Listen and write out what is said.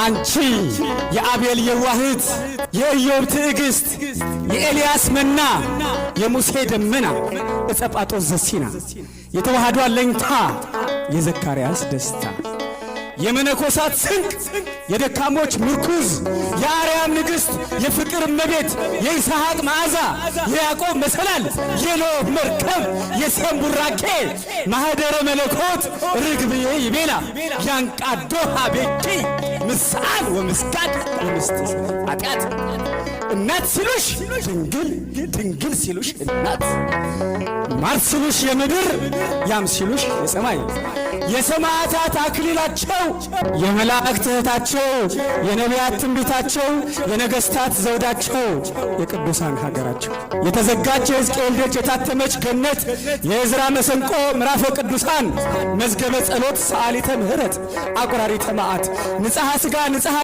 አንቺ የአቤል የዋህት የኢዮብ ትዕግስት የኤልያስ መና የሙሴ ደመና እጸጳጦስ ዘሲና የተዋህዶ አለኝታ የዘካርያስ ደስታ የመነኮሳት ስንቅ የደካሞች ምርኩዝ የአርያም ንግሥት የፍቅር እመቤት የይስሐቅ መዓዛ የያዕቆብ መሰላል የኖህ መርከብ የሴም ቡራኬ ማኅደረ መለኮት ርግብዬ ይቤላ ያንቃዶ ሀቤኪ ምስዓል ወምስጋድ ወምስትስ ኃጢአት እናት ሲሉሽ ድንግል ድንግል ሲሉሽ እናት ማር ሲሉሽ የምድር ያም ሲሉሽ የሰማይ የሰማዕታት አክሊላቸው የመላእክት እህታቸው የነቢያት ትንቢታቸው የነገሥታት ዘውዳቸው የቅዱሳን ሀገራቸው የተዘጋጀ ሕዝቅኤል ደጅ የታተመች ገነት የዕዝራ መሰንቆ ምዕራፈ ቅዱሳን መዝገበ ጸሎት ሰዓሊተ ምሕረት አቁራሪተ መዓት ንጽሐ ሥጋ ንጽሐ